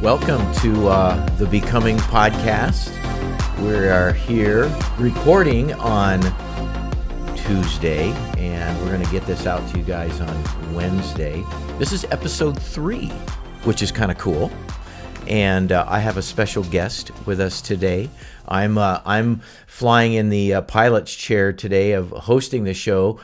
Welcome to the Becoming podcast. We are here recording on Tuesday, and we're going to get this out to you guys on Wednesday. This is episode 3, which is kind of cool. And I have a special guest with us today. I'm flying in the pilot's chair today of hosting the show.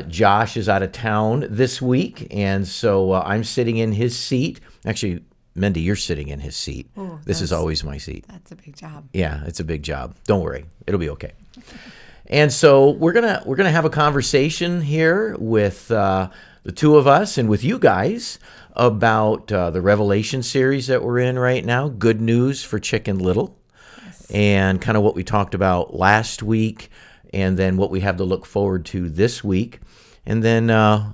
Josh is out of town this week, and so I'm sitting in his seat. Actually, Mendy, you're sitting in his seat. Ooh, this is always my seat. That's a big job. Yeah, it's a big job. Don't worry, it'll be okay. And so we're gonna have a conversation here with the two of us and with you guys about the Revelation series that we're in right now. Good news for Chicken Little, yes. And kind of what we talked about last week, and then what we have to look forward to this week. And then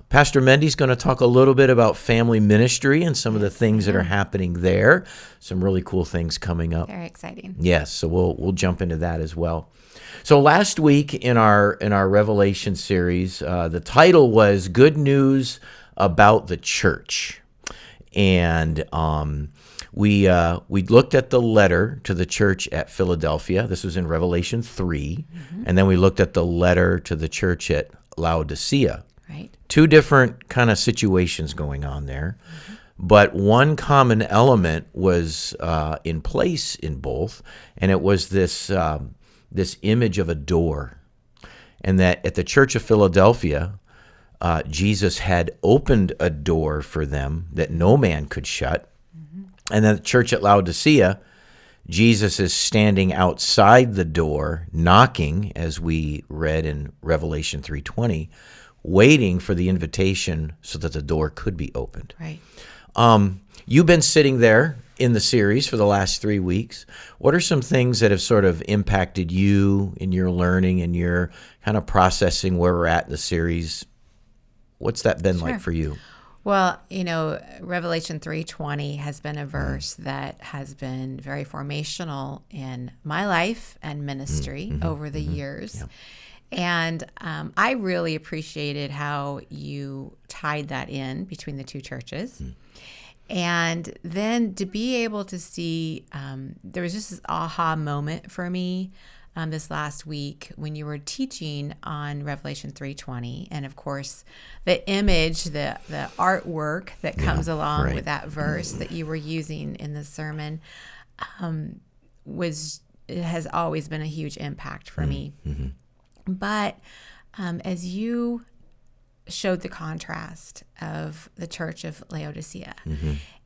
Pastor Mendy's going to talk a little bit about family ministry and some of the things that are happening there. Some really cool things coming up. Very exciting. Yes, so we'll jump into that as well. So last week in our Revelation series, the title was "Good News About the Church," and we looked at the letter to the church at Philadelphia. This was in Revelation 3, and then we looked at the letter to the church at Laodicea. Right. Two different kind of situations going on there, but one common element was in place in both, and it was this image of a door, and that at the church of Philadelphia, Jesus had opened a door for them that no man could shut, and then the church at Laodicea, Jesus is standing outside the door, knocking, as we read in Revelation 3:20, waiting for the invitation so that the door could be opened. Right. You've been sitting there in the series for the last 3 weeks. What are some things that have sort of impacted you in your learning and your kind of processing where we're at in the series? What's that been like for you? Well, Revelation 3:20 has been a verse that has been very formational in my life and ministry over the years. Yeah. And I really appreciated how you tied that in between the two churches. And then to be able to see, there was just this aha moment for me this last week when you were teaching on Revelation 3:20, and of course the image, the artwork that comes along with that verse that you were using in the sermon it has always been a huge impact for me. But as you showed the contrast of the church of Laodicea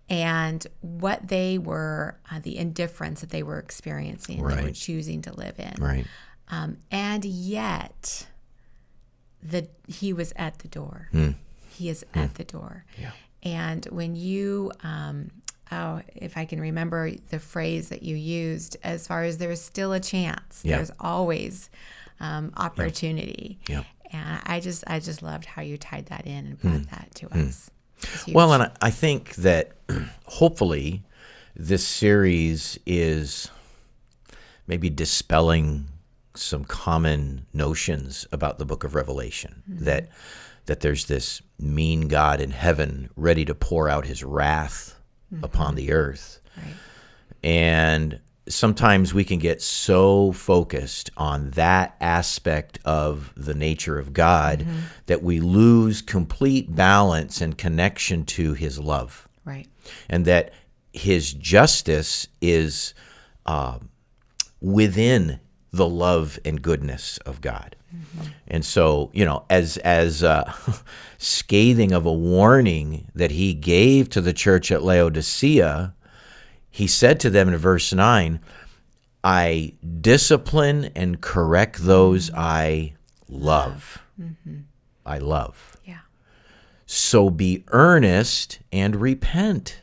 and what they were, the indifference that they were experiencing, they were choosing to live in. Right. And yet, he was at the door. He is at the door. Yeah. And when you, if I can remember the phrase that you used, as far as there's still a chance, there's always opportunity. Yeah. And I just loved how you tied that in and brought that to us. Well, and I think that hopefully this series is maybe dispelling some common notions about the book of Revelation, that there's this mean God in heaven ready to pour out his wrath upon the earth. Right. And sometimes we can get so focused on that aspect of the nature of God that we lose complete balance and connection to his love. Right. And that his justice is within the love and goodness of God. And so, as scathing of a warning that he gave to the church at Laodicea, he said to them in verse 9, I discipline and correct those I love. I love. Yeah. So be earnest and repent.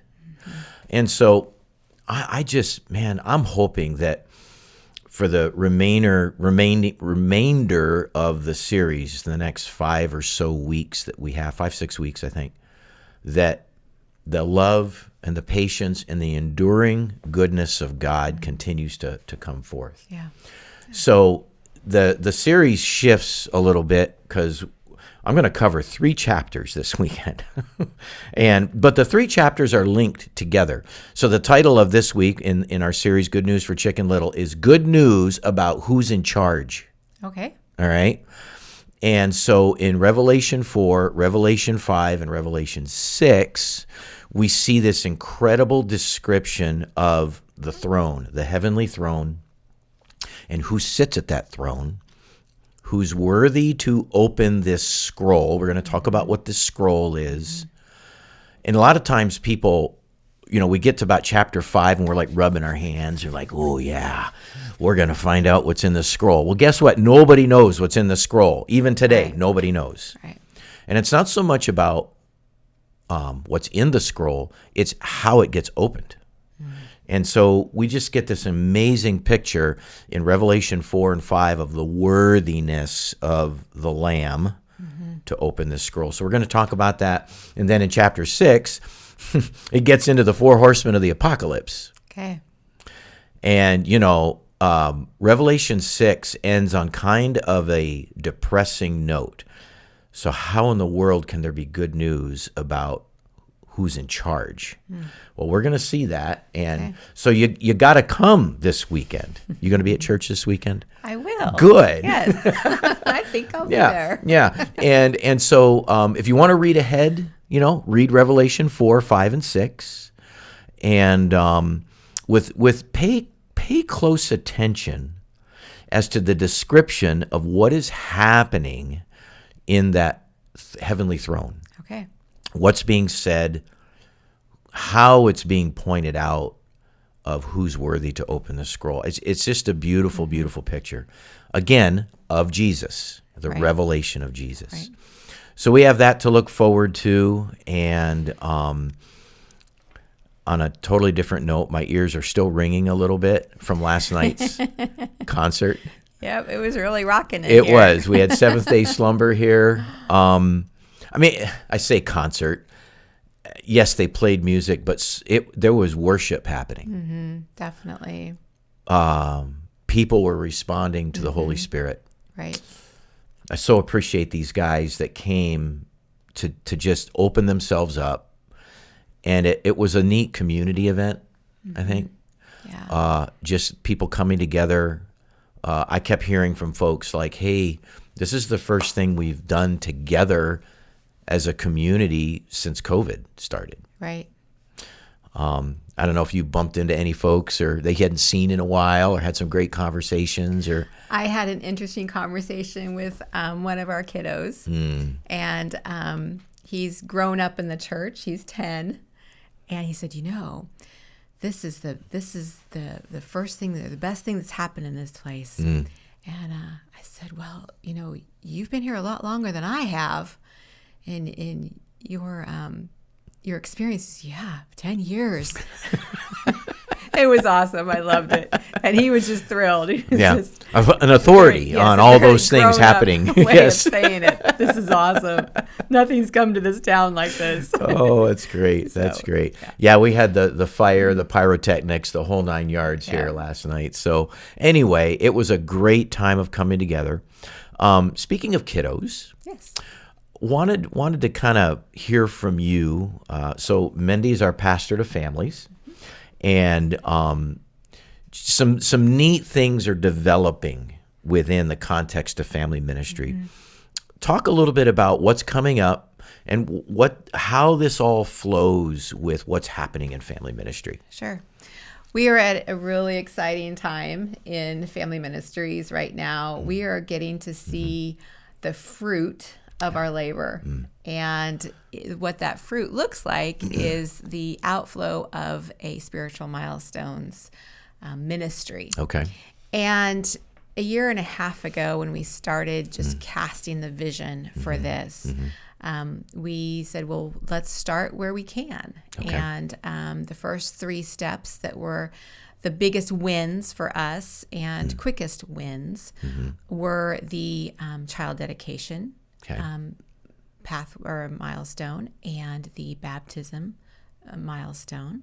And so I'm hoping that for the remainder of the series, the next 5 or so weeks that we have, 5-6 weeks, I think, that the love and the patience and the enduring goodness of God continues to come forth. Yeah. So the series shifts a little bit because I'm going to cover 3 chapters this weekend. But the 3 chapters are linked together. So the title of this week in our series, Good News for Chicken Little, is Good News About Who's in Charge. Okay. All right. And so in Revelation 4, Revelation 5, and Revelation 6, we see this incredible description of the throne, the heavenly throne, and who sits at that throne, who's worthy to open this scroll. We're going to talk about what this scroll is. And a lot of times people, we get to about chapter 5 and we're like rubbing our hands. We're like, oh, yeah, we're going to find out what's in the scroll. Well, guess what? Nobody knows what's in the scroll. Even today, Right. Nobody knows. Right. And it's not so much about what's in the scroll, it's how it gets opened. And so we just get this amazing picture in Revelation 4 and 5 of the worthiness of the Lamb to open this scroll. So we're going to talk about that. And then in chapter 6, it gets into the 4 horsemen of the apocalypse. Okay. And, Revelation 6 ends on kind of a depressing note. So how in the world can there be good news about who's in charge? Well, we're going to see that. And so you got to come this weekend. You going to be at church this weekend? I will. Good. Yes. I think I'll be there. Yeah. And so if you want to read ahead, read Revelation 4, 5, and 6. And with pay close attention as to the description of what is happening in that heavenly throne. Okay. What's being said, how it's being pointed out of who's worthy to open the scroll. It's just a beautiful, beautiful picture, again, of Jesus, the Right. revelation of Jesus. Right. So we have that to look forward to. And on a totally different note, my ears are still ringing a little bit from last night's concert. Yep, it was really rocking in It here. was. We had Seventh Day Slumber here. I say concert. Yes, they played music, but there was worship happening. Definitely. People were responding to the Holy Spirit. Right. I so appreciate these guys that came to just open themselves up. And it was a neat community event, I think. Yeah. Just people coming together. I kept hearing from folks like, hey, this is the first thing we've done together as a community since COVID started. Right. I don't know if you bumped into any folks or they hadn't seen in a while or had some great conversations or. I had an interesting conversation with one of our kiddos, and he's grown up in the church. He's 10, and he said, this is the first thing, the best thing that's happened in this place. And I said, well, you've been here a lot longer than I have, and in your experiences, 10 years. It was awesome. I loved it. And he was just thrilled. He was just an authority on all those things happening. Way of saying it. This is awesome. Nothing's come to this town like this. Oh, that's great. That's great. Yeah, we had the fire, the pyrotechnics, the whole 9 yards here last night. So anyway, it was a great time of coming together. Speaking of kiddos. Yes. Wanted to kind of hear from you. So Mendy's our pastor to families, and some neat things are developing within the context of family ministry. Talk a little bit about what's coming up and how this all flows with what's happening in family ministry. Sure. We are at a really exciting time in family ministries right now. We are getting to see the fruit of our labor. And what that fruit looks like is the outflow of a spiritual milestones ministry. Okay. And a year and a half ago, when we started just casting the vision for this, we said, well, let's start where we can. Okay. And the first 3 steps that were the biggest wins for us and quickest wins were the child dedication path or milestone and the baptism milestone.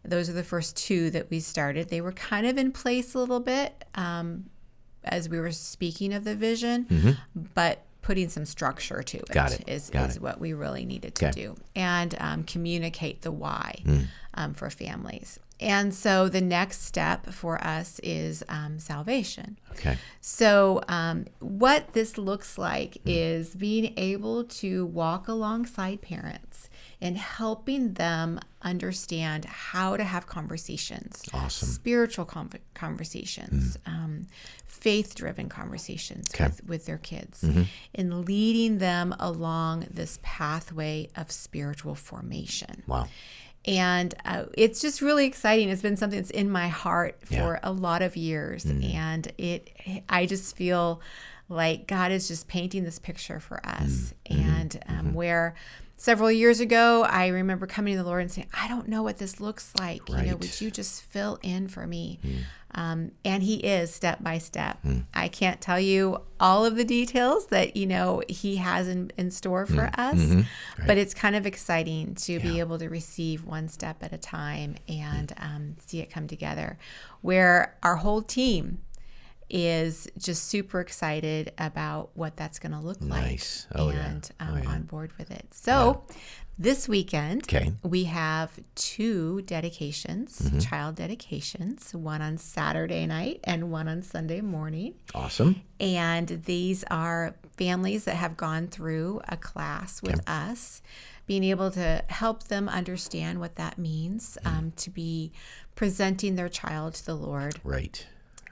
Those are the first 2 that we started. They were kind of in place a little bit as we were speaking of the vision, but putting some structure to it. Got it. Is Got what we really needed to do, and communicate the why for families. And so the next step for us is salvation. Okay. So what this looks like is being able to walk alongside parents and helping them understand how to have conversations. Awesome. Spiritual conversations, faith-driven conversations with their kids, and leading them along this pathway of spiritual formation. Wow. And it's just really exciting. It's been something that's in my heart for a lot of years. And I just feel like God is just painting this picture for us. And where several years ago, I remember coming to the Lord and saying, I don't know what this looks like. Right. Would you just fill in for me? And he is step by step. I can't tell you all of the details that, he has in store for us, Right. but it's kind of exciting to be able to receive one step at a time and see it come together, where our whole team is just super excited about what that's going to look Nice. like and on board with it. So this weekend, we have 2 dedications, child dedications, one on Saturday night and one on Sunday morning. Awesome. And these are families that have gone through a class with us, being able to help them understand what that means, to be presenting their child to the Lord. Right.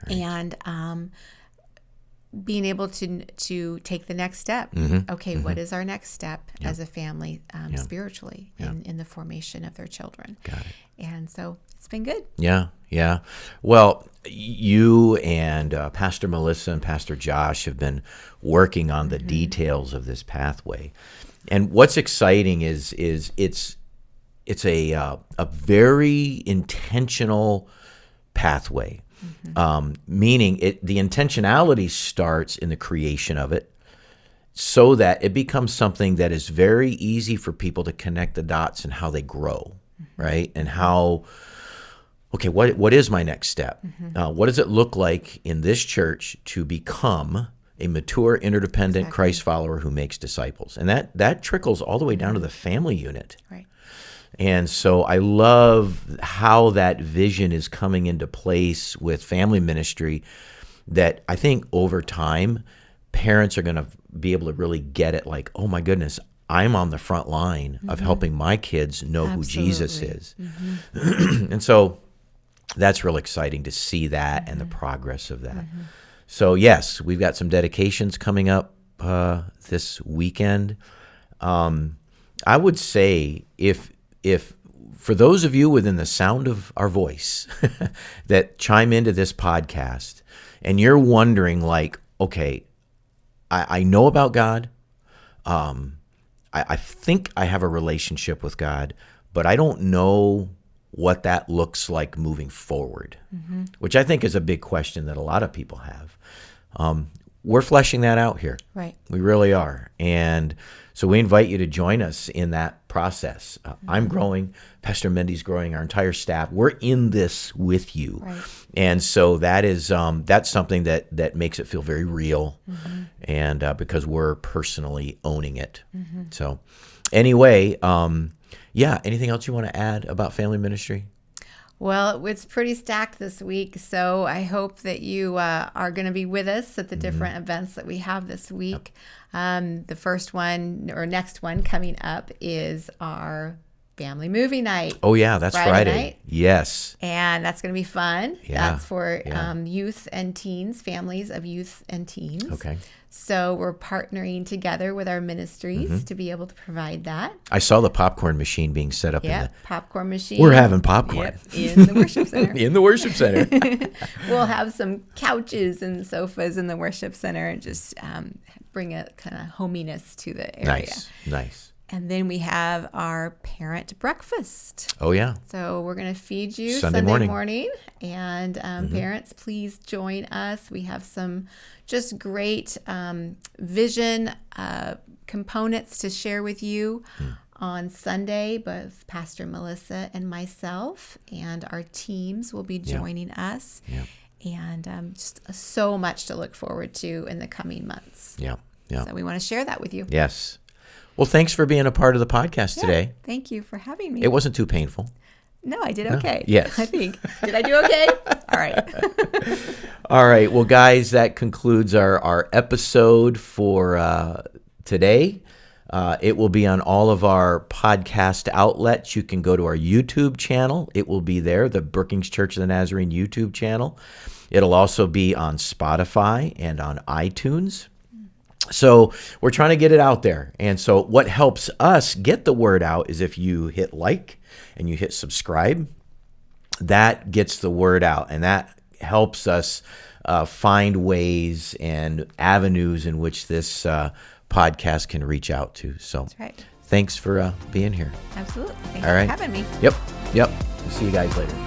And being able to take the next step. Okay, what is our next step as a family spiritually in the formation of their children? Got it. And so it's been good. Yeah. Well, you and Pastor Melissa and Pastor Josh have been working on the details of this pathway. And what's exciting is it's a very intentional pathway. Meaning the intentionality starts in the creation of it so that it becomes something that is very easy for people to connect the dots and how they grow, right? And how, okay, what is my next step? What does it look like in this church to become a mature, interdependent Christ follower who makes disciples? And that trickles all the way down to the family unit. Right. And so I love how that vision is coming into place with family ministry, that I think over time, parents are going to be able to really get it, like, oh my goodness, I'm on the front line of helping my kids know who Jesus is. And so that's real exciting to see that and the progress of that. So yes, we've got some dedications coming up this weekend. I would say if for those of you within the sound of our voice that chime into this podcast and you're wondering, like, okay, I know about God. I think I have a relationship with God, but I don't know what that looks like moving forward, which I think is a big question that a lot of people have. We're fleshing that out here. Right. We really are. And so we invite you to join us in that process. I'm growing, Pastor Mendy's growing, our entire staff. We're in this with you. Right. And so that is that's something that makes it feel very real, and because we're personally owning it. So anyway, anything else you want to add about family ministry? Well, it's pretty stacked this week, so I hope that you are going to be with us at the different events that we have this week. The first one, or next one coming up, is our family movie night. Oh, yeah, that's Friday. Night. Yes. And that's going to be fun. Yeah. That's for youth and teens, families of youth and teens. Okay. So we're partnering together with our ministries to be able to provide that. I saw the popcorn machine being set up in the popcorn machine. We're having popcorn. Yep, in the worship center. In the worship center. We'll have some couches and sofas in the worship center and just bring a kind of hominess to the area. Nice. And then we have our parent breakfast. Oh, yeah. So we're going to feed you Sunday morning. And parents, please join us. We have some just great vision components to share with you on Sunday. Both Pastor Melissa and myself and our teams will be joining us. Yeah. And just so much to look forward to in the coming months. Yeah. Yeah. So we want to share that with you. Yes. Well, thanks for being a part of the podcast today. Thank you for having me. It wasn't too painful. No, I did okay. Yes. I think. Did I do okay? All right. All right. Well, guys, that concludes our episode for today. It will be on all of our podcast outlets. You can go to our YouTube channel. It will be there, the Brookings Church of the Nazarene YouTube channel. It'll also be on Spotify and on iTunes. So we're trying to get it out there. And so what helps us get the word out is if you hit like and you hit subscribe. That gets the word out, and that helps us find ways and avenues in which this podcast can reach out to. So That's right. Thanks for being here. Absolutely. Thanks All right. for having me. Yep. We'll see you guys later.